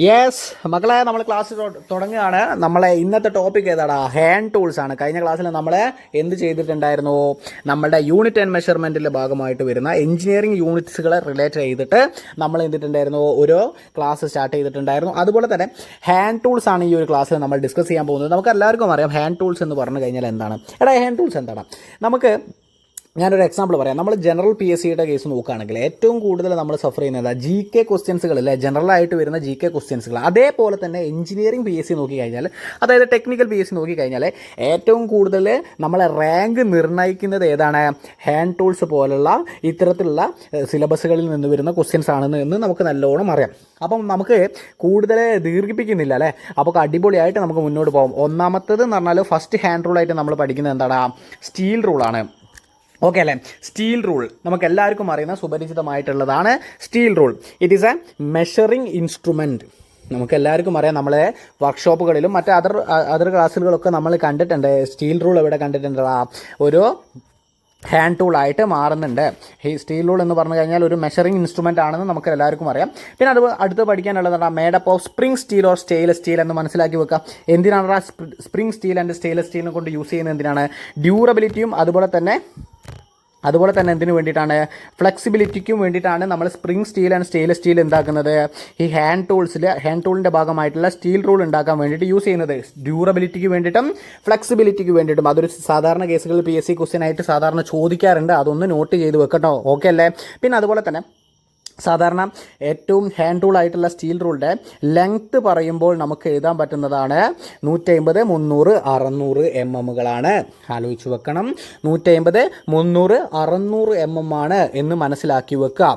Yes മക്കളെ, നമ്മൾ class തുടങ്ങുകയാണ്. നമ്മളെ ഇന്നത്തെ ടോപ്പിക് ഏതാടാ? ഹാൻഡ് ടൂൾസ് ആണ്. കഴിഞ്ഞ ക്ലാസ്സിൽ നമ്മൾ എന്ത് ചെയ്തിട്ടുണ്ടായിരുന്നു? നമ്മുടെ യൂണിറ്റ് ആൻഡ് മെഷർമെൻറ്റിൻ്റെ ഭാഗമായിട്ട് വരുന്ന എഞ്ചിനീയറിംഗ് യൂണിറ്റ്സുകളെ റിലേറ്റ് ചെയ്തിട്ട് നമ്മൾ എന്തിട്ടുണ്ടായിരുന്നു? ഒരു ക്ലാസ് സ്റ്റാർട്ട് ചെയ്തിട്ടുണ്ടായിരുന്നു. അതുപോലെ തന്നെ ഹാൻഡ് ടൂൾസ് ആണ് ഈ ഒരു ക്ലാസ്സിൽ നമ്മൾ ഡിസ്കസ് ചെയ്യാൻ പോകുന്നത്. നമുക്ക് എല്ലാവർക്കും അറിയാം ഹാൻഡ് ടൂൾസ് എന്ന് പറഞ്ഞു കഴിഞ്ഞാൽ എന്താണ്. ഹാൻഡ് ടൂൾസ് എന്താണ്? നമുക്ക് ഞാനൊരു എക്സാമ്പിൾ പറയാം. നമ്മൾ ജനറൽ PSCയുടെ കേസ് നോക്കുകയാണെങ്കിൽ ഏറ്റവും കൂടുതൽ നമ്മൾ സഫർ ചെയ്യുന്നത് GK ക്വസ്റ്റ്യൻസുകൾ അല്ലേ, ജനറലായിട്ട് വരുന്ന GK ക്വസ്റ്റ്യൻസുകൾ. അതേപോലെ തന്നെ എഞ്ചിനീയറിംഗ് PSC നോക്കിക്കഴിഞ്ഞാൽ, അതായത് ടെക്നിക്കൽ PSC നോക്കിക്കഴിഞ്ഞാൽ ഏറ്റവും കൂടുതൽ നമ്മളെ റാങ്ക് നിർണ്ണയിക്കുന്നത് ഏതാണ്? ഹാൻഡ് ടൂൾസ് പോലുള്ള ഇത്തരത്തിലുള്ള സിലബസുകളിൽ നിന്ന് വരുന്ന ക്വസ്റ്റ്യൻസ് ആണെന്ന് നമുക്ക് നല്ലോണം അറിയാം. അപ്പം നമുക്ക് കൂടുതൽ ദീർഘിപ്പിക്കുന്നില്ല അല്ലേ. അപ്പോൾ അടിപൊളിയായിട്ട് നമുക്ക് മുന്നോട്ട് പോകും. ഒന്നാമത്തേത് എന്ന് പറഞ്ഞാൽ ഫസ്റ്റ് ഹാൻഡ് റൂളായിട്ട് നമ്മൾ പഠിക്കുന്നത് എന്താണ്? സ്റ്റീൽ റൂളാണ്. ഓക്കെ അല്ലേ? സ്റ്റീൽ റൂൾ നമുക്ക് എല്ലാവർക്കും അറിയുന്ന സുപരിചിതമായിട്ടുള്ളതാണ് steel rule. It is a measuring instrument. നമുക്ക് എല്ലാവർക്കും അറിയാം. നമ്മളെ വർക്ക്ഷോപ്പുകളിലും മറ്റ് അതർ ക്ലാസ്സുകളൊക്കെ നമ്മൾ കണ്ടിട്ടുണ്ട്. സ്റ്റീൽ റൂൾ എവിടെ കണ്ടിട്ടുണ്ട്? ഒരു ഹാൻഡ് ടൂളായിട്ട് മാറുന്നുണ്ട്. ഈ സ്റ്റീൽ റൂൾ എന്ന് പറഞ്ഞു കഴിഞ്ഞാൽ ഒരു മെഷറിംഗ് ഇൻസ്ട്രുമെൻ്റ് ആണെന്ന് നമുക്ക് എല്ലാവർക്കും അറിയാം. പിന്നെ അത് അടുത്ത് പഠിക്കാനുള്ളതാണ് made up of spring steel or stainless steel എന്ന് മനസ്സിലാക്കി വെക്കുക. എന്തിനാണ് സ്പ്രിംഗ് സ്റ്റീൽ ആൻഡ് സ്റ്റെയിൻലെസ് സ്റ്റീലിനെ കൊണ്ട് യൂസ് ചെയ്യുന്നത്? എന്തിനാണ്? ഡ്യൂറബിലിറ്റിയും അതുപോലെ തന്നെ എന്തിനു വേണ്ടിയിട്ടാണ്? ഫ്ലെക്സിബിലിറ്റിക്കും വേണ്ടിയിട്ടാണ് നമ്മൾ spring steel and stainless steel എന്താക്കുന്നത്? ഈ ഹാൻഡ് ടൂളിൻ്റെ ഭാഗമായിട്ടുള്ള സ്റ്റീൽ റൂൾ ഉണ്ടാക്കാൻ വേണ്ടിയിട്ട് യൂസ് ചെയ്യുന്നത്. ഡ്യൂറബിലിറ്റിക്ക് വേണ്ടിയിട്ടും ഫ്ലെക്സിബിലിറ്റിക്ക് വേണ്ടിയിട്ടും. അതൊരു സാധാരണ കേസുകളിൽ PSC ക്വസ്റ്റ്യൻ ആയിട്ട് സാധാരണ ചോദിക്കാറുണ്ട്. അതൊന്ന് നോട്ട് ചെയ്ത് വെക്കട്ടോ. ഓക്കെ അല്ലേ? പിന്നെ അതുപോലെ തന്നെ സാധാരണ ഏറ്റവും ഹാൻഡ് ടൂൾ ആയിട്ടുള്ള സ്റ്റീൽ റൂളിൻ്റെ ലെങ്ത്ത് പറയുമ്പോൾ നമുക്ക് എഴുതാൻ പറ്റുന്നതാണ് 150, 300, 600 mm. ആലോചിച്ച് വെക്കണം. 150, 300, 600 mm ആണ് എന്ന് മനസ്സിലാക്കി വെക്കുക.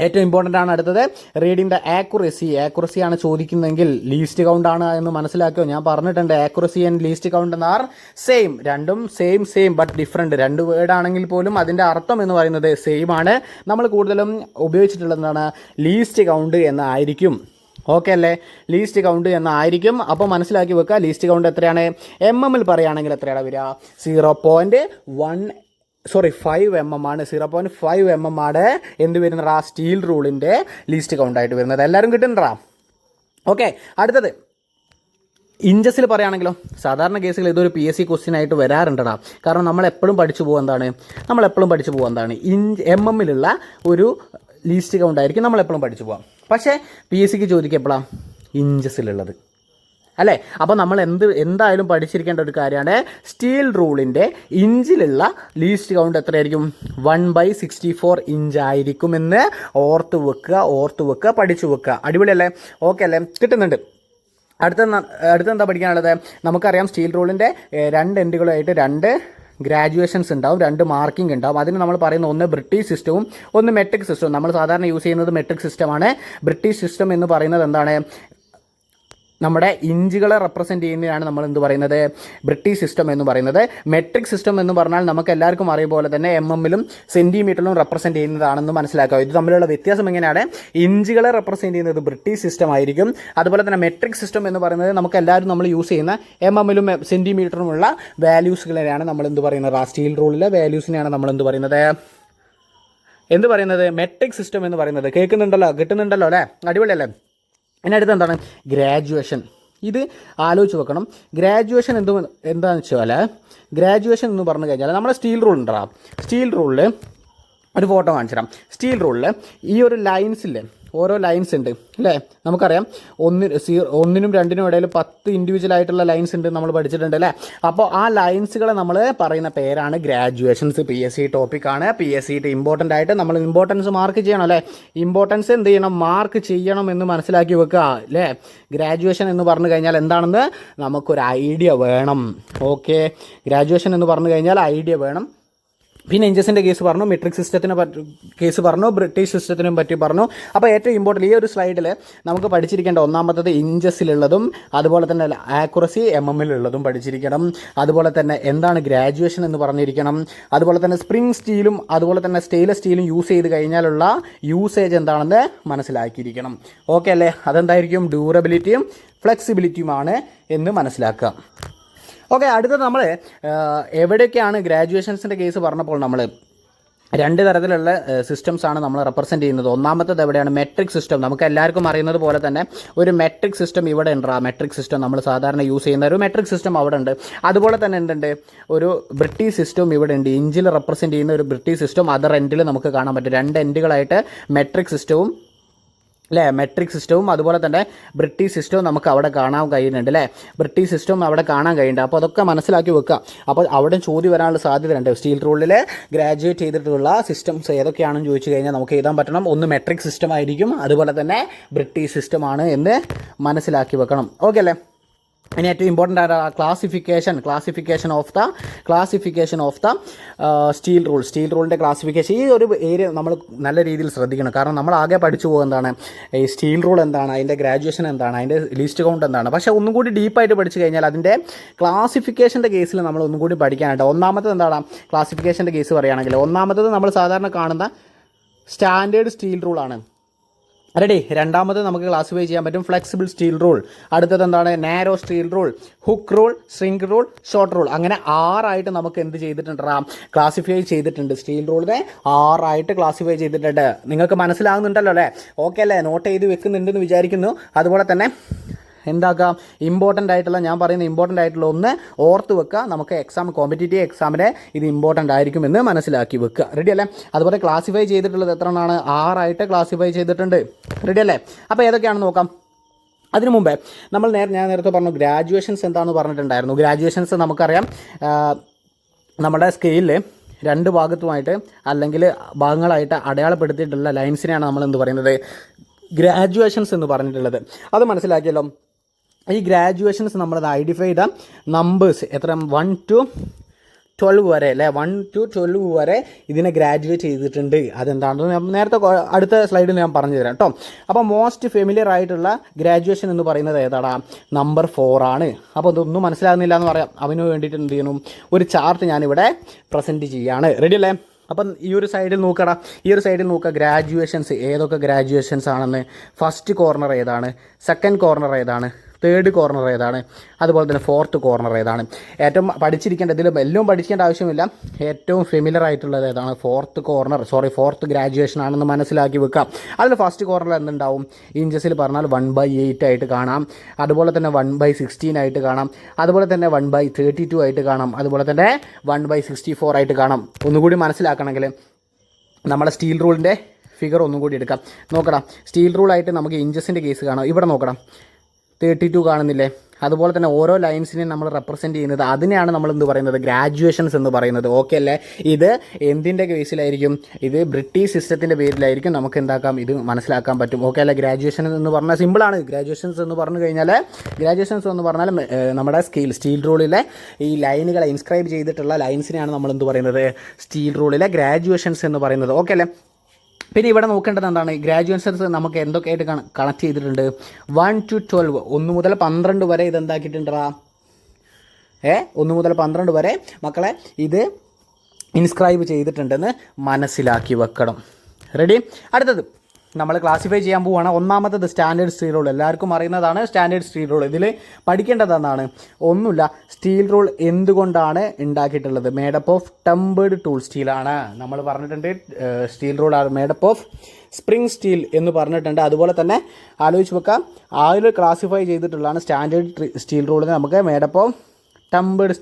ഏറ്റവും ഇമ്പോർട്ടൻ്റ് ആണ് അടുത്തത് റീഡിങ് ദ ആക്യുറസി ആണ് ചോദിക്കുന്നതെങ്കിൽ ലീസ്റ്റ് കൗണ്ട് ആണ് എന്ന് മനസ്സിലാക്കിയോ. ഞാൻ പറഞ്ഞിട്ടുണ്ട് ആക്യുറസി ആൻഡ് ലീസ്റ്റ് കൗണ്ട് എന്നാർ സെയിം. രണ്ടും സെയിം ബട്ട് ഡിഫറെൻറ്റ്. രണ്ട് വേർഡ് ആണെങ്കിൽ പോലും അതിൻ്റെ അർത്ഥം എന്ന് പറയുന്നത് സെയിം ആണ്. നമ്മൾ കൂടുതലും ഉപയോഗിച്ചിട്ടുള്ളത് എന്താണ്? ലീസ്റ്റ് കൗണ്ട് എന്നായിരിക്കും. ഓക്കെ അല്ലേ? ലീസ്റ്റ് കൗണ്ട് എന്നായിരിക്കും. അപ്പോൾ മനസ്സിലാക്കി വെക്കുക. ലീസ്റ്റ് കൗണ്ട് എത്രയാണ്? MM പറയുകയാണെങ്കിൽ എത്രയാണ് വരിക? 5 mm ആണ്. 0.5 mm ആണ് എന്ത് വരുന്നത്? ആ സ്റ്റീൽ റൂളിൻ്റെ ലീസ്റ്റ് കൗണ്ടായിട്ട് വരുന്നത്. എല്ലാവരും കിട്ടുന്നുണ്ടാ? ഓക്കെ. അടുത്തത് ഇഞ്ചസിൽ പറയുകയാണെങ്കിലോ, സാധാരണ കേസുകൾ ഇതൊരു PSC ക്വസ്റ്റ്യൻ ആയിട്ട് വരാറുണ്ടടാ. കാരണം നമ്മളെപ്പോഴും പഠിച്ചു പോകുന്നതാണ് MM ഒരു ലീസ്റ്റ് കൗണ്ടായിരിക്കും നമ്മളെപ്പോഴും പഠിച്ചു പോകാം. പക്ഷേ PSCക്ക് ചോദിക്കുക എപ്പോഴാണ്? ഇഞ്ചസിലുള്ളത് അല്ലേ. അപ്പോൾ നമ്മൾ എന്തായാലും പഠിച്ചിരിക്കേണ്ട ഒരു കാര്യമാണ് സ്റ്റീൽ റൂളിൻ്റെ ഇഞ്ചിലുള്ള ലീസ്റ്റ് കൗണ്ട് എത്രയായിരിക്കും? 1/64 ഇഞ്ച് ആയിരിക്കുമെന്ന് ഓർത്ത് വെക്കുക, പഠിച്ചു വെക്കുക. അടിപൊളിയല്ലേ? ഓക്കെ അല്ലേ? കിട്ടുന്നുണ്ട്. അടുത്തെന്താ പഠിക്കാനുള്ളത്? നമുക്കറിയാം സ്റ്റീൽ റൂളിൻ്റെ 2 എൻഡുകളായിട്ട് 2 ഗ്രാജുവേഷൻസ് ഉണ്ടാവും, 2 മാർക്കിംഗ് ഉണ്ടാവും. അതിന് നമ്മൾ പറയുന്ന ഒന്ന് ബ്രിട്ടീഷ് സിസ്റ്റവും ഒന്ന് മെട്രിക് സിസ്റ്റവും. നമ്മൾ സാധാരണ യൂസ് ചെയ്യുന്നത് മെട്രിക് സിസ്റ്റമാണ്. ബ്രിട്ടീഷ് സിസ്റ്റം എന്ന് പറയുന്നത് എന്താണ്? നമ്മുടെ ഇഞ്ചുകളെ റെപ്രസെൻറ്റ് ചെയ്യുന്നതാണ് നമ്മൾ എന്ത് പറയുന്നത്? ബ്രിട്ടീഷ് സിസ്റ്റം എന്ന് പറയുന്നത്. മെട്രിക് സിസ്റ്റം എന്ന് പറഞ്ഞാൽ നമുക്ക് എല്ലാവർക്കും അറിയ പോലെ തന്നെ MM സെൻറ്റിമീറ്ററിലും റെപ്രസെൻറ്റ് ചെയ്യുന്നതാണെന്ന് മനസ്സിലാക്കുക. ഇത് തമ്മിലുള്ള വ്യത്യാസം എങ്ങനെയാണ്? ഇഞ്ചുകളെ റെപ്രസെൻറ്റ് ചെയ്യുന്നത് ബ്രിട്ടീഷ് സിസ്റ്റം ആയിരിക്കും. അതുപോലെ തന്നെ മെട്രിക് സിസ്റ്റം എന്ന് പറയുന്നത് നമുക്ക് എല്ലാവരും നമ്മൾ യൂസ് ചെയ്യുന്ന MM സെൻറ്റിമീറ്ററുമുള്ള വാല്യൂസുകളെയാണ് നമ്മൾ എന്ത് പറയുന്നത്? ആ സ്റ്റീൽ റൂളിലെ വാല്യൂസിനെയാണ് നമ്മൾ എന്ത് പറയുന്നത്? മെട്രിക് സിസ്റ്റം എന്ന് പറയുന്നത്. കിട്ടുന്നുണ്ടല്ലോ അല്ലേ? അടിപൊളിയല്ലേ? അതിൻ്റെ അടുത്ത് എന്താണ്? ഗ്രാജുവേഷൻ. ഇത് ആലോചിച്ച് വെക്കണം. ഗ്രാജുവേഷൻ എന്താണെന്ന് വെച്ചാൽ, ഗ്രാജുവേഷൻ എന്ന് പറഞ്ഞു കഴിഞ്ഞാൽ നമ്മുടെ സ്റ്റീൽ റൂൾ ഉണ്ടോ? സ്റ്റീൽ റൂളിൽ ഒരു ഫോട്ടോ കാണിച്ചു തരാം. സ്റ്റീൽ റൂളിൽ ഈ ഒരു ലൈൻസില്ലേ, ഓരോ ലൈൻസ് ഉണ്ട് അല്ലേ? നമുക്കറിയാം 1നും 2നും ഇടയിൽ 10 ഇൻഡിവിജ്വൽ ആയിട്ടുള്ള ലൈൻസ് ഉണ്ട്, നമ്മൾ പഠിച്ചിട്ടുണ്ട് അല്ലേ? അപ്പോൾ ആ ലൈൻസുകളെ നമ്മൾ പറയുന്ന പേരാണ് ഗ്രാജുവേഷൻസ്. PSC ടോപ്പിക്കാണ്. PSC ഇമ്പോർട്ടൻ്റ് ആയിട്ട് നമ്മൾ ഇമ്പോർട്ടൻസ് മാർക്ക് ചെയ്യണം അല്ലേ? ഇമ്പോർട്ടൻസ് എന്ത് ചെയ്യണം? മാർക്ക് ചെയ്യണം എന്ന് മനസ്സിലാക്കി വെക്കുക അല്ലേ? ഗ്രാജുവേഷൻ എന്ന് പറഞ്ഞു കഴിഞ്ഞാൽ എന്താണെന്ന് നമുക്കൊരു ഐഡിയ വേണം. ഓക്കെ, ഗ്രാജുവേഷൻ എന്ന് പറഞ്ഞു കഴിഞ്ഞാൽ ഐഡിയ വേണം. പിന്നെ ഇഞ്ചസിൻ്റെ കേസ് പറഞ്ഞു, മെട്രിക് സിസ്റ്റത്തിനെ കേസ് പറഞ്ഞു, ബ്രിട്ടീഷ് സിസ്റ്റത്തിനും പറ്റി പറഞ്ഞു. അപ്പോൾ ഏറ്റവും ഇമ്പോർട്ടൻ്റ് ഈ ഒരു സ്ലൈഡിൽ നമുക്ക് പഠിച്ചിരിക്കേണ്ട ഒന്നാമത്തത് ഇഞ്ചസിലുള്ളതും അതുപോലെ തന്നെ ആക്യുറസി MM പഠിച്ചിരിക്കണം. അതുപോലെ തന്നെ എന്താണ് ഗ്രാജുവേഷൻ എന്ന് പറഞ്ഞിരിക്കണം. അതുപോലെ തന്നെ സ്പ്രിംഗ് സ്റ്റീലും അതുപോലെ തന്നെ സ്റ്റെയിൻലെസ് സ്റ്റീലും യൂസ് ചെയ്ത് കഴിഞ്ഞാലുള്ള യൂസേജ് എന്താണെന്ന് മനസ്സിലാക്കിയിരിക്കണം. ഓക്കെ അല്ലേ? അതെന്തായിരിക്കും? ഡ്യൂറബിലിറ്റിയും ഫ്ലെക്സിബിലിറ്റിയുമാണ് എന്ന് മനസ്സിലാക്കുക. ഓക്കെ. അടുത്തത് നമ്മൾ എവിടെയൊക്കെയാണ് ഗ്രാജുവേഷൻസിൻ്റെ കേസ് പറഞ്ഞപ്പോൾ നമ്മൾ രണ്ട് തരത്തിലുള്ള സിസ്റ്റംസാണ് നമ്മൾ റെപ്രസെൻറ്റ് ചെയ്യുന്നത്. ഒന്നാമത്തേത് എവിടെയാണ് മെട്രിക് സിസ്റ്റം. നമുക്ക് എല്ലാവർക്കും അറിയുന്നത് പോലെ തന്നെ ഒരു മെട്രിക് സിസ്റ്റം ഇവിടെ ഉണ്ട്. ആ മെട്രിക് സിസ്റ്റം നമ്മൾ സാധാരണ യൂസ് ചെയ്യുന്ന ഒരു മെട്രിക് സിസ്റ്റം അവിടെ ഉണ്ട്. അതുപോലെ തന്നെ എന്തുണ്ട്, ഒരു ബ്രിട്ടീഷ് സിസ്റ്റം ഇവിടെ ഉണ്ട്. ഇഞ്ചിൽ റെപ്രസെൻറ്റ് ചെയ്യുന്ന ഒരു ബ്രിട്ടീഷ് സിസ്റ്റം അതർ എൻഡിൽ നമുക്ക് കാണാൻ പറ്റും. രണ്ട് എൻഡുകളായിട്ട് മെട്രിക് സിസ്റ്റവും അല്ലേ, മെട്രിക് സിസ്റ്റവും അതുപോലെ തന്നെ ബ്രിട്ടീഷ് സിസ്റ്റവും നമുക്ക് അവിടെ കാണാൻ കഴിയുന്നുണ്ട് അല്ലേ. ബ്രിട്ടീഷ് സിസ്റ്റവും അവിടെ കാണാൻ കഴിയുന്നുണ്ട്. അപ്പോൾ അതൊക്കെ മനസ്സിലാക്കി വെക്കുക. അപ്പോൾ അവിടെ ചോദ്യം വരാനുള്ള സാധ്യതയുണ്ട്. സ്റ്റീൽ റൂളിൽ ഗ്രാജുവേറ്റ് ചെയ്തിട്ടുള്ള സിസ്റ്റംസ് ഏതൊക്കെയാണെന്ന് ചോദിച്ചു കഴിഞ്ഞാൽ നമുക്ക് എഴുതാൻ പറ്റണം. ഒന്ന് മെട്രിക് സിസ്റ്റം ആയിരിക്കും, അതുപോലെ തന്നെ ബ്രിട്ടീഷ് സിസ്റ്റമാണ് എന്ന് മനസ്സിലാക്കി വെക്കണം. ഓക്കെ അല്ലേ. ഇനി ഏറ്റവും ഇമ്പോർട്ടൻ്റ് ആയ ക്ലാസിഫിക്കേഷൻ ഓഫ് ദ സ്റ്റീൽ റൂളിൻ്റെ ക്ലാസിഫിക്കേഷൻ. ഈ ഒരു ഏരിയ നമ്മൾ നല്ല രീതിയിൽ ശ്രദ്ധിക്കണം. കാരണം നമ്മൾ ആകെ പഠിച്ചു പോകുന്നതാണ് ഈ സ്റ്റീൽ റൂൾ എന്താണ്, അതിൻ്റെ ഗ്രാജുവേഷൻ എന്താണ്, അതിൻ്റെ ലീസ്റ്റ് കൗണ്ട് എന്താണ്. പക്ഷേ ഒന്നും കൂടി ഡീപ്പായിട്ട് പഠിച്ചു കഴിഞ്ഞാൽ അതിൻ്റെ ക്ലാസിഫിക്കേഷൻ്റെ കേസിൽ നമ്മൾ ഒന്നും കൂടി പഠിക്കാനായിട്ട്. ഒന്നാമത്തത് എന്താണ് ക്ലാസിഫിക്കേഷൻ്റെ കേസ് പറയുകയാണെങ്കിൽ, ഒന്നാമത്തത് നമ്മൾ സാധാരണ കാണുന്ന സ്റ്റാൻഡേർഡ് സ്റ്റീൽ റൂളാണ്. റെഡി. രണ്ടാമത് നമുക്ക് ക്ലാസിഫൈ ചെയ്യാൻ പറ്റും ഫ്ലെക്സിബിൾ സ്റ്റീൽ റൂൾ. അടുത്തത് എന്താണ് narrow steel rule, hook rule, string rule, short rule. അങ്ങനെ 6 നമുക്ക് എന്ത് ചെയ്തിട്ടുണ്ട്, ക്ലാസിഫൈ ചെയ്തിട്ടുണ്ട്. സ്റ്റീൽ റൂളിനെ 6 ക്ലാസിഫൈ ചെയ്തിട്ടുണ്ട്. നിങ്ങൾക്ക് മനസ്സിലാകുന്നുണ്ടല്ലോ അല്ലേ? ഓക്കെ അല്ലേ? നോട്ട് ചെയ്ത് വെക്കുന്നുണ്ടെന്ന് വിചാരിക്കുന്നു. അതുപോലെ തന്നെ എന്താക്കാം, ഇമ്പോർട്ടൻ്റ് ആയിട്ടുള്ള, ഞാൻ പറയുന്ന ഇമ്പോർട്ടൻ്റ് ആയിട്ടുള്ള ഒന്ന് ഓർത്ത് വെക്കുക. നമുക്ക് കോമ്പറ്റേറ്റീവ് എക്സാമിന് ഇത് ഇമ്പോർട്ടൻ്റ് ആയിരിക്കുമെന്ന് മനസ്സിലാക്കി വെക്കുക. റെഡി അല്ലേ? അതുപോലെ ക്ലാസിഫൈ ചെയ്തിട്ടുള്ളത് എത്ര എണ്ണമാണ്? 6 ക്ലാസിഫൈ ചെയ്തിട്ടുണ്ട്. റെഡി അല്ലേ? അപ്പോൾ ഏതൊക്കെയാണെന്ന് നോക്കാം. അതിനു മുമ്പേ ഞാൻ നേരത്തെ പറഞ്ഞു ഗ്രാജുവേഷൻസ് എന്താണെന്ന് പറഞ്ഞിട്ടുണ്ടായിരുന്നു. ഗ്രാജുവേഷൻസ് നമുക്കറിയാം, നമ്മുടെ സ്കെയിലിൽ 2 ഭാഗത്തുമായിട്ട് അല്ലെങ്കിൽ ഭാഗങ്ങളായിട്ട് അടയാളപ്പെടുത്തിയിട്ടുള്ള ലൈൻസിനെയാണ് നമ്മൾ എന്ത് പറയുന്നത്, ഗ്രാജുവേഷൻസ് എന്ന് പറഞ്ഞിട്ടുള്ളത്. അത് മനസ്സിലാക്കിയല്ലോ. ഈ ഗ്രാജുവേഷൻസ് നമ്മൾ ഐഡൻറ്റിഫൈ ചെയ്ത നമ്പേഴ്സ് എത്ര 1 to 12 വരെ അല്ലേ, 1 to 12 വരെ ഇതിനെ ഗ്രാജുവേറ്റ് ചെയ്തിട്ടുണ്ട്. അതെന്താണെന്ന് ഞാൻ നേരത്തെ അടുത്ത സ്ലൈഡിൽ ഞാൻ പറഞ്ഞു തരാം കേട്ടോ. അപ്പോൾ മോസ്റ്റ് ഫെമിലിയർ ആയിട്ടുള്ള ഗ്രാജുവേഷൻ എന്ന് പറയുന്നത് ഏതാടാ? നമ്പർ 4 ആണ്. അപ്പോൾ ഇതൊന്നും മനസ്സിലാകുന്നില്ല എന്ന് പറയാം. അതിന് വേണ്ടിയിട്ട് എന്ത് ചെയ്യണം, ഒരു ചാർട്ട് ഞാനിവിടെ പ്രസൻറ്റ് ചെയ്യുകയാണ്. റെഡി അല്ലേ? അപ്പം ഈ ഒരു സൈഡിൽ നോക്കുക ഗ്രാജുവേഷൻസ് ഏതൊക്കെ ഗ്രാജുവേഷൻസ് ആണെന്ന്. ഫസ്റ്റ് കോർണർ ഏതാണ്, സെക്കൻഡ് കോർണർ ഏതാണ്, തേർഡ് കോർണർ ഏതാണ്, അതുപോലെ തന്നെ ഫോർത്ത് കോർണർ ഏതാണ്. ഏറ്റവും പഠിച്ചിരിക്കേണ്ട, ഇതിൽ എല്ലാം പഠിക്കേണ്ട ആവശ്യമില്ല, ഏറ്റവും ഫെമിലർ ആയിട്ടുള്ളത് ഏതാണ്? ഫോർത്ത് ഗ്രാജുവേഷൻ ആണെന്ന് മനസ്സിലാക്കി വെക്കാം. അതിൽ ഫസ്റ്റ് കോർണറിൽ എന്തുണ്ടാവും? ഇഞ്ചസിൽ പറഞ്ഞാൽ 1/8 ആയിട്ട് കാണാം. അതുപോലെ തന്നെ 1/16 ആയിട്ട് കാണാം. അതുപോലെ തന്നെ 1/32 ആയിട്ട് കാണാം. അതുപോലെ തന്നെ 1/64 ആയിട്ട് കാണാം. ഒന്നുകൂടി മനസ്സിലാക്കണമെങ്കിൽ നമ്മുടെ സ്റ്റീൽ റൂളിൻ്റെ ഫിഗർ ഒന്നും കൂടി എടുക്കാം. നോക്കണം, സ്റ്റീൽ റൂളായിട്ട് നമുക്ക് ഇഞ്ചസിൻ്റെ കേസ് കാണാം. ഇവിടെ നോക്കണം, 32 കാണുന്നില്ലേ? അതുപോലെ തന്നെ ഓരോ ലൈൻസിനെയും നമ്മൾ റെപ്രസെൻറ്റ് ചെയ്യുന്നത്, അതിനെയാണ് നമ്മൾ എന്ത് പറയുന്നത്, ഗ്രാജുവേഷൻസ് എന്ന് പറയുന്നത്. ഓക്കെ അല്ലേ? ഇത് എന്തിൻ്റെ കേസിലായിരിക്കും? ഇത് ബ്രിട്ടീഷ് സിസ്റ്റത്തിൻ്റെ പേരിലായിരിക്കും. നമുക്ക് എന്താക്കാം, ഇത് മനസ്സിലാക്കാൻ പറ്റും. ഓക്കെ അല്ലേ? ഗ്രാജുവേഷൻ എന്ന് പറഞ്ഞാൽ സിമ്പിളാണ്. ഗ്രാജുവേഷൻസ് എന്ന് പറഞ്ഞാൽ നമ്മുടെ സ്റ്റീൽ റൂളിലെ ഈ ലൈനുകളെ ഇൻസ്ക്രൈബ് ചെയ്തിട്ടുള്ള ലൈൻസിനെയാണ് നമ്മൾ എന്ത് പറയുന്നത്, സ്റ്റീൽ റൂളിലെ ഗ്രാജുവേഷൻസ് എന്ന് പറയുന്നത്. ഓക്കെ അല്ലേ? പിന്നെ ഇവിടെ നോക്കേണ്ടത് എന്താണ്, ഗ്രാജുവേഷൻസ് നമുക്ക് എന്തൊക്കെയായിട്ട് കണക്ട് ചെയ്തിട്ടുണ്ട്? 1 to 12, 1 മുതൽ 12 വരെ ഇതെന്താക്കിയിട്ടുണ്ടാ? 1 മുതൽ 12 വരെ മക്കളെ ഇത് ഇൻസ്ക്രൈബ് ചെയ്തിട്ടുണ്ടെന്ന് മനസ്സിലാക്കി വെക്കണം. റെഡി? അടുത്തത് നമ്മൾ ക്ലാസിഫൈ ചെയ്യാൻ പോവുകയാണ്. ഒന്നാമത്തത് സ്റ്റാൻഡേർഡ് സ്റ്റീൽ റൂൾ. എല്ലാവർക്കും അറിയുന്നതാണ് സ്റ്റാൻഡേർഡ് സ്റ്റീൽ റൂൾ. ഇതിൽ പഠിക്കേണ്ടത് എന്താണ്? ഒന്നുമില്ല, സ്റ്റീൽ റൂൾ എന്തുകൊണ്ടാണ് ഉണ്ടാക്കിയിട്ടുള്ളത്? മേഡപ്പ് ഓഫ് ടെമ്പേർഡ് ടൂൾ സ്റ്റീലാണ്. നമ്മൾ പറഞ്ഞിട്ടുണ്ട് steel rule are made up of spring steel എന്ന് പറഞ്ഞിട്ടുണ്ട്. അതുപോലെ തന്നെ ആലോചിച്ച് വെക്കാം, അതിൽ ക്ലാസിഫൈ ചെയ്തിട്ടുള്ളതാണ് സ്റ്റാൻഡേർഡ് സ്റ്റീൽ റൂളിന് നമുക്ക് made up of tempered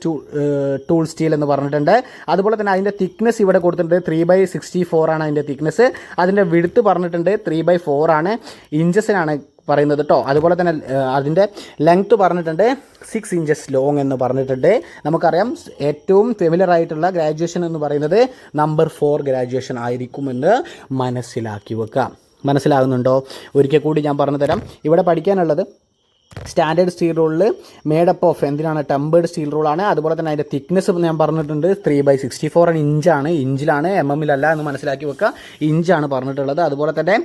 tool steel എന്ന് പറഞ്ഞിട്ടുണ്ട്. അതുപോലെ തന്നെ അതിൻ്റെ തിക്നെസ് ഇവിടെ കൊടുത്തിട്ടുണ്ട്, 3/64 ആണ് അതിൻ്റെ തിക്നെസ്. അതിൻ്റെ വിഡ്ത്ത് പറഞ്ഞിട്ടുണ്ട് 3/4 ആണ്, ഇഞ്ചസിനാണ് പറയുന്നത് കേട്ടോ. അതുപോലെ തന്നെ അതിൻ്റെ ലെങ്ത്ത് പറഞ്ഞിട്ടുണ്ട് 6 inches ലോങ് എന്ന് പറഞ്ഞിട്ടുണ്ട്. നമുക്കറിയാം ഏറ്റവും ഫെമിലർ ആയിട്ടുള്ള ഗ്രാജുവേഷൻ എന്ന് പറയുന്നത് നമ്പർ 4 ഗ്രാജുവേഷൻ ആയിരിക്കുമെന്ന് മനസ്സിലാക്കി വെക്കാം. മനസ്സിലാകുന്നുണ്ടോ? ഒരിക്കൽ കൂടി ഞാൻ പറഞ്ഞു തരാം. ഇവിടെ പഠിക്കാനുള്ളത് സ്റ്റാൻഡേർഡ് സ്റ്റീൽ റൂളിൽ മേഡപ്പ് ഓഫ് എന്തിനാണ്? ടെമ്പേർഡ് സ്റ്റീൽ റൂളാണ്. അതുപോലെ തന്നെ അതിൻ്റെ തിക്നെസ് ഞാൻ പറഞ്ഞിട്ടുണ്ട് 3/64 ഇഞ്ചാണ്, ഇഞ്ചിലാണ്, MM-ലല്ല എന്ന് മനസ്സിലാക്കി വെക്കുക. ഇഞ്ചാണ് പറഞ്ഞിട്ടുള്ളത്. അതുപോലെ തന്നെ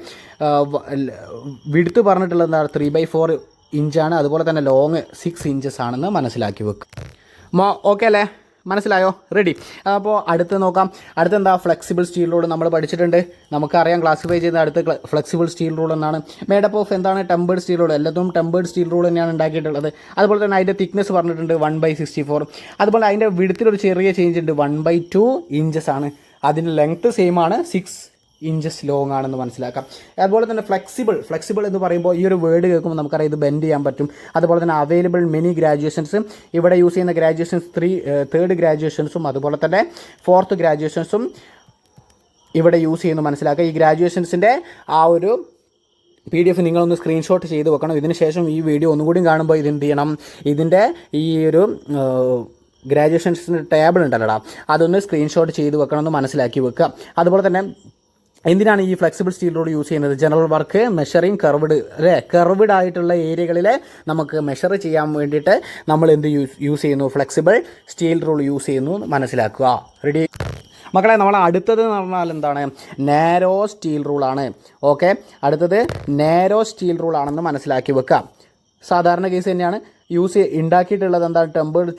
വിഡ്ത്ത് പറഞ്ഞിട്ടുള്ളത് എന്താണ്? 3/4 ഇഞ്ചാണ്. അതുപോലെ തന്നെ ലോങ് 6 inches ആണെന്ന് മനസ്സിലാക്കി വെക്കുക. ഓക്കെ അല്ലേ? മനസ്സിലായോ? റെഡി. അപ്പോൾ അടുത്ത് നോക്കാം. അടുത്തെന്താ? ഫ്ലെക്സിബിൾ സ്റ്റീൽ റൂൾ നമ്മൾ പഠിച്ചിട്ടുണ്ട്. നമുക്കറിയാം ക്ലാസിഫൈ ചെയ്യുന്ന അടുത്ത് ഫ്ലെക്സിബിൾ സ്റ്റീൽ റൂൾ എന്നാണ്. മേഡപ്പ് ഓഫ് എന്താണ്? Tempered steel rule. എല്ലാത്തും ടെമ്പേർഡ് സ്റ്റീൽ റൂൾ തന്നെയാണ് ഉണ്ടാക്കിയിട്ടുള്ളത്. അതുപോലെ തന്നെ അതിൻ്റെ തിക്നെസ് പറഞ്ഞിട്ടുണ്ട് 1/64. അതുപോലെ അതിൻ്റെ വിഡ്ത്തിലൊരു ചെറിയ ചേഞ്ച് ഉണ്ട്, 1/2 inches ആണ്. അതിൻ്റെ ലെങ്ത്ത് സെയിം ആണ്, 6 ഇഞ്ചസ് ലോങ് ആണെന്ന് മനസ്സിലാക്കാം. അതുപോലെ തന്നെ ഫ്ലെക്സിബിൾ എന്ന് പറയുമ്പോൾ ഈ ഒരു വേർഡ് കേൾക്കുമ്പോൾ നമുക്കറിയാം ഇത് ബെൻഡ് ചെയ്യാൻ പറ്റും. അതുപോലെ തന്നെ അവൈലബിൾ മെനി ഗ്രാജുവേഷൻസ്, ഇവിടെ യൂസ് ചെയ്യുന്ന ഗ്രാജുവേഷൻസ് തേർഡ് ഗ്രാജുവേഷൻസും അതുപോലെ തന്നെ 4th ഗ്രാജുവേഷൻസും ഇവിടെ യൂസ് ചെയ്യുന്നു മനസ്സിലാക്കുക. ഈ ഗ്രാജുവേഷൻസിൻ്റെ ആ ഒരു PDF നിങ്ങളൊന്ന് സ്ക്രീൻഷോട്ട് ചെയ്ത് വെക്കണം. ഇതിന് ശേഷം ഈ വീഡിയോ ഒന്നുകൂടി കാണുമ്പോൾ ഇതെന്ത് ചെയ്യണം, ഇതിൻ്റെ ഈ ഒരു ഗ്രാജുവേഷൻസിൻ്റെ ടേബിൾ ഉണ്ടല്ലോടാ, അതൊന്ന് സ്ക്രീൻഷോട്ട് ചെയ്ത് വെക്കണം എന്ന് മനസ്സിലാക്കി വെക്കുക. അതുപോലെ തന്നെ എന്തിനാണ് ഈ ഫ്ലെക്സിബിൾ സ്റ്റീൽ റൂൾ യൂസ് ചെയ്യുന്നത്? ജനറൽ വർക്ക്, മെഷറിങ്, കർവ്ഡ് ആയിട്ടുള്ള ഏരിയകളിൽ നമുക്ക് മെഷർ ചെയ്യാൻ വേണ്ടിയിട്ട് നമ്മൾ എന്ത് യൂസ് ചെയ്യുന്നു? ഫ്ലെക്സിബിൾ സ്റ്റീൽ റൂൾ യൂസ് ചെയ്യുന്നു മനസ്സിലാക്കുക. റെഡി മക്കളെ? നമ്മൾ അടുത്തത് എന്ന് പറഞ്ഞാൽ എന്താണ്? നാരോ സ്റ്റീൽ റൂളാണ്. ഓക്കെ, അടുത്തത് നാരോ സ്റ്റീൽ റൂളാണെന്ന് മനസ്സിലാക്കി വെക്കുക. സാധാരണ കേസ് തന്നെയാണ്. ഉണ്ടാക്കിയിട്ടുള്ളത് എന്താണ്? ടെമ്പേർഡ്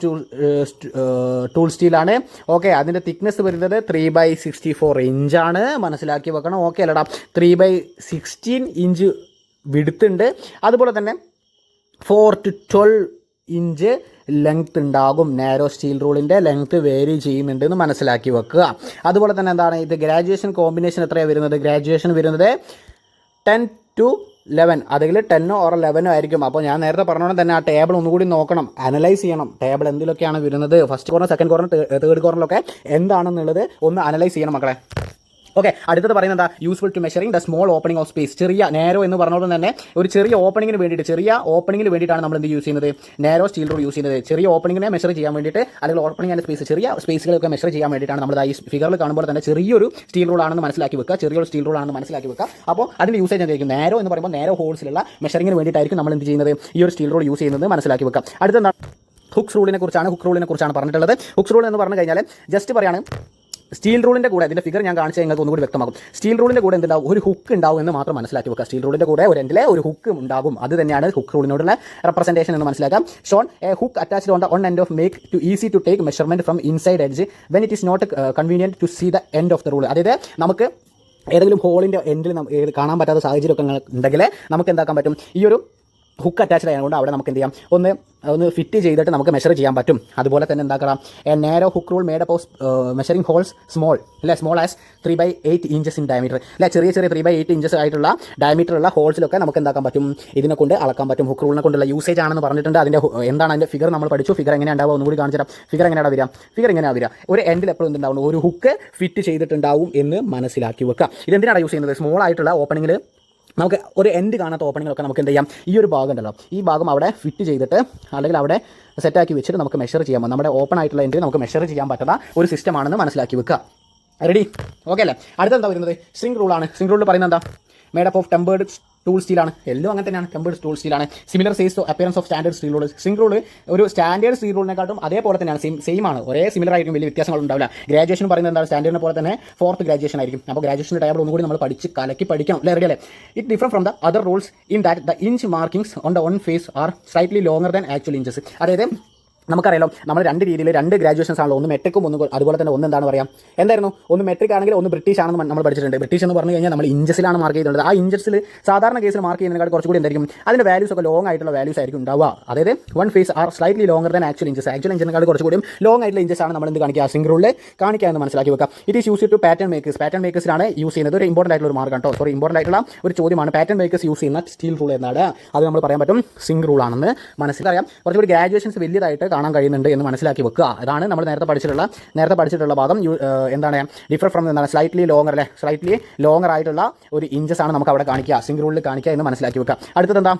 ടൂൾ സ്റ്റീലാണ്. ഓക്കെ, അതിൻ്റെ തിക്നെസ് വരുന്നത് 3/64 ഇഞ്ചാണ്, മനസ്സിലാക്കി വെക്കണം. ഓക്കെ അല്ലടാ, 3/16 ഇഞ്ച് വിടുത്തുണ്ട്. അതുപോലെ തന്നെ 4 to 12 ഇഞ്ച് ലെങ്ത് ഉണ്ടാകും. നാരോ സ്റ്റീൽ റൂളിൻ്റെ ലെങ്ത് വേരി ചെയ്യുന്നുണ്ട് എന്ന് മനസ്സിലാക്കി വെക്കുക. അതുപോലെ തന്നെ എന്താണ് ഇത് ഗ്രാജുവേഷൻ കോമ്പിനേഷൻ എത്രയാണ് വരുന്നത്? ഗ്രാജുവേഷൻ വരുന്നത് 10 to 11, അതിൽ 10 or 11 ആയിരിക്കും. അപ്പോൾ ഞാൻ നേരത്തെ പറഞ്ഞോണ്ട് തന്നെ ആ ടേബിൾ ഒന്നുകൂടി നോക്കണം, അനലൈസ് ചെയ്യണം. ടേബിൾ എന്തിലൊക്കെയാണ് വരുന്നത്, first corner, second corner, third കോർണറിലൊക്കെ എന്താണെന്നുള്ളത് ഒന്ന് അനലൈസ് ചെയ്യണം മക്കളെ. ഓക്കെ, അടുത്തത് പറയുന്നത് എന്താ? Useful to measuring the small opening of space. ചെറിയ നാരോ എന്ന് പറഞ്ഞപ്പോൾ തന്നെ ഒരു ചെറിയ ഓപ്പണിങ്ങിന് വേണ്ടിയിട്ടാണ് നമ്മൾ എന്ത് യൂസ് ചെയ്യുന്നത്? നാരോ സ്റ്റീൽ റൂൾ യൂസ് ചെയ്യുന്നത്. ചെറിയ ഓപ്പണിങ്ങിനെ മെഷർ ചെയ്യാൻ വേണ്ടിയിട്ട്, അല്ലെങ്കിൽ ഓപ്പണിംഗ് ആൻഡ് സ്പേസ്, ചെറിയ സ്പേസുകളൊക്കെ മെഷർ ചെയ്യാൻ വേണ്ടിയിട്ടാണ് നമ്മൾ ഈ ഫിഗറിൽ കാണുമ്പോൾ തന്നെ ചെറിയൊരു സ്റ്റീൽ റൂൾ ആണെന്ന് മനസ്സിലാക്കി വെക്കുക. അപ്പോൾ അതിൻ്റെ യൂസേജ് എന്തായിരിക്കും? നാരോ എന്ന് പറയുമ്പോൾ നാരോ ഹോൾസിലുള്ള മെഷറിങ്ങിന് വേണ്ടിയിട്ടായിരിക്കും നമ്മൾ എന്ത് ചെയ്യുന്നത്? ഈ ഒരു സ്റ്റീൽ റൂൾ യൂസ് ചെയ്യുന്നത് മനസ്സിലാക്കി വെക്കുക. അടുത്തെന്താണ്? ഹുക്സ് റൂളിനെ കുറിച്ചാണ് പറഞ്ഞിട്ടുള്ളത്. ഹുക്സ് റൂൾ എന്ന് പറഞ്ഞു കഴിഞ്ഞാൽ ജസ്റ്റ് പറയാണ്, സ്റ്റീൽ റൂളിൻ്റെ കൂടെ, ഇതിൻ്റെ ഫിഗർ ഞാൻ കാണിച്ചാൽ നിങ്ങൾക്ക് ഒന്നുകൂടി വ്യക്തമാകും. സ്റ്റീൽ റൂളിൻ്റെ കൂടെ എന്തുണ്ടാവും? ഒരു ഹുക്ക് ഉണ്ടാവും എന്ന് മാത്രം മനസ്സിലാക്കി വെക്കുക. സ്റ്റീൽ റൂളിൻ്റെ കൂടെ ഒരു എൻഡിലെ ഒരു ഹുക്ക് ഉണ്ടാകും. അത് തന്നെയാണ് ഹുക്ക് റൂളിനോടുള്ള റെപ്രസെൻറ്റേഷൻ എന്ന് മനസ്സിലാക്കാം. Shown a hook attached on the one end of make to easy to take measurement from inside edge when it is not convenient to see the end of the rule. അതായത് നമുക്ക് ഏതെങ്കിലും ഹോളിൻ്റെ എൻഡിൽ കാണാൻ പറ്റാത്ത സാഹചര്യമൊക്കെ ഉണ്ടെങ്കിൽ നമുക്ക് എന്താക്കാൻ പറ്റും? ഈ ഒരു ഹുക്ക് അറ്റാച്ച്ഡ് ആയതുകൊണ്ട് അവിടെ നമുക്ക് എന്ത് ചെയ്യാം? ഒന്ന് ഫിറ്റ് ചെയ്തിട്ട് നമുക്ക് മെഷർ ചെയ്യാൻ പറ്റും. അതുപോലെ തന്നെ എന്താക്കണം? A narrow hook rule made up of measuring holes small as 3/8 inches in diameter. അല്ലെ, ചെറിയ 3/8 ഇഞ്ചസ് ആയിട്ടുള്ള ഡയമീറ്ററുള്ള ഹോൾസിലൊക്കെ നമുക്ക് എന്താക്കാൻ പറ്റും? ഇതിനെ കൊണ്ട് അളക്കാൻ പറ്റും. ഹുക്ക് റൂളിനെ കൊണ്ടുള്ള യൂസേജ് ആണെന്ന് പറഞ്ഞിട്ടുണ്ട്. അതിൻ്റെ എന്താണ് അതിൻ്റെ ഫിഗർ നമ്മൾ പഠിച്ചു. ഫിഗർ എങ്ങനെയാണ് ഉണ്ടാവുക ഒന്നുകൂടി കാണിച്ചു തരാം. ഫിഗർ എങ്ങനെയാണ് വരിക? ഒരു എൻഡിൽ എപ്പോഴും എന്തുണ്ടാവും? ഒരു ഹുക്ക് ഫിറ്റ് ചെയ്തിട്ടുണ്ടാവും എന്ന് മനസ്സിലാക്കി വെക്കുക. ഇതെന്തിനാണ് യൂസ് ചെയ്യുന്നത്? സ്മോൾ ആയിട്ടുള്ള ഓപ്പണിങ്ങിൽ നമുക്ക് ഒരു എൻഡ് കാണാത്ത ഓപ്പണിങ്ങിലൊക്കെ നമുക്ക് എന്ത് ചെയ്യാം? ഈ ഒരു ഭാഗം ഉണ്ടല്ലോ, ഈ ഭാഗം അവിടെ ഫിറ്റ് ചെയ്തിട്ട് അല്ലെങ്കിൽ അവിടെ സെറ്റാക്കി വെച്ചിട്ട് നമുക്ക് മെഷർ ചെയ്യാം. നമ്മുടെ ഓപ്പൺ ആയിട്ടുള്ള എൻഡ് നമുക്ക് മെഷർ ചെയ്യാൻ പറ്റുന്ന ഒരു സിസ്റ്റം ആണെന്ന് മനസ്സിലാക്കി വെക്കുക. റെഡി? ഓക്കെ അല്ലേ? അടുത്തെന്താ വരുന്നത്? സ്ട്രിംഗ് റൂളാണ്. സ്ട്രിംഗ് റൂൾ പറയുന്നത് എന്താ? Made up of tempered tool സ്റ്റീലാണ്. എല്ലാം അങ്ങനെ തന്നെയാണ്, ടെമ്പേർഡ് ടൂൾ സ്റ്റീലാണ്. Similar size appearance of standard steel rule. String rule ഒരു സ്റ്റാൻഡേർഡ് സ്റ്റീൽ റൂളിനെക്കാട്ടും അതേപോലെ തന്നെയാണ്, സെയിം ആണ്, ഒരേ സിമിലർ ആയിരിക്കും, വലിയ വ്യത്യാസങ്ങൾ ഉണ്ടാവില്ല. ഗ്രാജുവേഷൻ പറയുന്നത് എന്താണ്? സ്റ്റാൻഡേർഡിനെ പോലെ തന്നെ 4th ഗ്രാജുവേഷൻ ആയിരിക്കും. അപ്പോൾ ഗ്രാജുവേഷൻ്റെ ടേബിൾ ഒന്നുകൂടി നമ്മൾ കലക്കി പഠിക്കണം അല്ലേ? റെഡി അല്ലേ? It differ from the other rules in that the inch markings on the one face are slightly longer than actual inches. അതായത് നമുക്കറിയാലോ, നമ്മൾ രണ്ട് രീതിയിൽ 2 ഗ്രാജുവേഷൻസ് ആണല്ലോ, ഒന്ന് മെട്രിക്കും ഒന്ന് അതുപോലെ തന്നെ ഒന്ന് എന്താണ് പറയാം, എന്തായിരുന്നു? ഒന്ന് മെട്രിക് ആണെങ്കിൽ ഒന്ന് ബ്രിട്ടീഷ് ആണെന്ന് നമ്മൾ പഠിച്ചിട്ടുണ്ട്. ബ്രിട്ടീഷ് എന്ന് പറഞ്ഞു കഴിഞ്ഞാൽ നമ്മൾ ഇഞ്ചസിലാണ് മാർക്ക് ചെയ്തിട്ടുള്ളത്. ആ ഇഞ്ചസിൽ സാധാരണ കേസിൽ മാർക്ക് ചെയ്യുന്നതിനേക്കാൾ കുറച്ചുകൂടി എന്തായിരിക്കും? അതിൻ്റെ വാല്യൂസ് ഒക്കെ ലോങ് ആയിട്ടുള്ള വാല്യൂസ് ആയിരിക്കും ഉണ്ടാവുക. അതായത് one face are slightly longer than actual inches. Actual ഇഞ്ചിനേക്കാൾ കുറച്ചുകൂടി ലോങ് ആയിട്ടുള്ള ഇഞ്ചസ് ആണ് നമ്മൾ എന്ത് കാണിക്കുക? സ്ട്രിംഗ് റൂളിൽ കാണിക്കുക എന്ന് മനസ്സിലാക്കി വെക്കുക. It is use to pattern മേക്കേഴ്സിലാണ് യൂസ് ചെയ്യുന്നത്. ഒരു ഇമ്പോർട്ടൻ്റ് ആയിട്ടുള്ള ഒരു മാർക്കാണ് കേട്ടോ, ഇമ്പോർട്ടൻ്റ് ആയിട്ടുള്ള ഒരു ചോദ്യമാണ്. പാറ്റേൺ മേക്കേഴ്സ് യൂസ് ചെയ്യുന്ന സ്റ്റീൽ റൂൾ എന്നാണ്. അത് നമ്മൾ പറയാൻ പറ്റും സ്ട്രിംഗ് റൂൾ ആണെന്ന് മനസ്സിലാക്കാം. കുറച്ചുകൂടി ഗ്രാജുവേഷൻസ് വലിയതായിട്ട് കാണാൻ കഴിയുന്നുണ്ട് എന്ന് മനസ്സിലാക്കി വെക്കുക. അതാണ് നമ്മൾ നേരത്തെ പഠിച്ചിട്ടുള്ള ഭാഗം. എന്താണ് ഡിഫർ ഫ്രം എന്താണ്? സ്ലൈറ്റ്ലി ലോങ്ങർ ആയിട്ടുള്ള ഒരു ഇഞ്ചസ് ആണ് നമുക്ക് അവിടെ കാണിക്കുക, സ്ട്രിംഗ് റൂളിൽ കാണിക്കുക എന്ന് മനസ്സിലാക്കി വെക്കുക. അടുത്തത് എന്താ?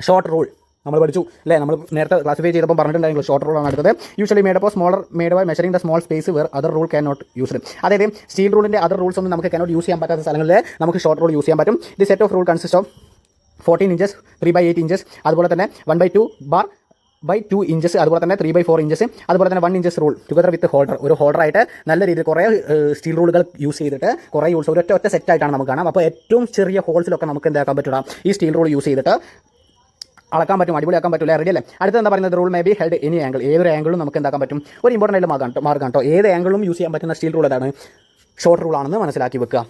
ഷോർട്ട് റൂൾ നമ്മൾ പഠിച്ചു അല്ലേ? നമ്മൾ നേരത്തെ ക്ലാസിഫൈ ചെയ്തപ്പോൾ പറഞ്ഞിട്ടുണ്ടായിരുന്നു ഷോർട്ട് റൂളാണ് അടുത്തത്. Usually made by measuring the small space where other rule can not use. അതായത് സ്റ്റീൽ റൂളിൻ്റെ അതർ റൂൾസ് ഒന്നും നമുക്ക് ക്യാനോട്ട് യൂസ് ചെയ്യാൻ പറ്റാത്ത സ്ഥലങ്ങളിൽ നമുക്ക് ഷോർട്ട് റൂൾ യൂസ് ചെയ്യാൻ പറ്റും. The set of rule consist of 14 inches, 3/8 inches, അതുപോലെ തന്നെ 1/2 ഇഞ്ചസ്, അതുപോലെ തന്നെ 3/4 ഇഞ്ചസ്, അതുപോലെ തന്നെ 1 inches rule together with holder. ഒരു ഹോൾഡറായിട്ട് നല്ല രീതിയിൽ കുറേ സ്റ്റീൽ റൂളുകൾ യൂസ് ചെയ്തിട്ട് കുറേ യൂസ് ഒറ്റ സെറ്റായിട്ടാണ് നമുക്ക് കാണാം. അപ്പോൾ ഏറ്റവും ചെറിയ ഹോൾസിലൊക്കെ നമുക്ക് എന്താക്കാൻ പറ്റില്ല? ഈ സ്റ്റീൽ റൂൾ യൂസ് ചെയ്തിട്ട് അളക്കാൻ പറ്റും, അടിപൊളിയാക്കാൻ പറ്റില്ല. റെഡി അല്ലേ? അടുത്ത എന്താ പറയുന്നത്? Rule may be held any angle. ഏതൊരു ആംഗിളും നമുക്ക് എന്താക്കാൻ പറ്റും? ഒരു ഇമ്പോർട്ടൻ്റ് ആയിട്ട് മാർക്കാണ് കേട്ടോ. ഏത് ആംഗിളും യൂസ് ചെയ്യാൻ പറ്റുന്ന സ്റ്റീൽ റൂൾ ഏതാണ്? ഷോർട്ട് റൂൾ ആണെന്ന് മനസ്സിലാക്കി വെക്കുക.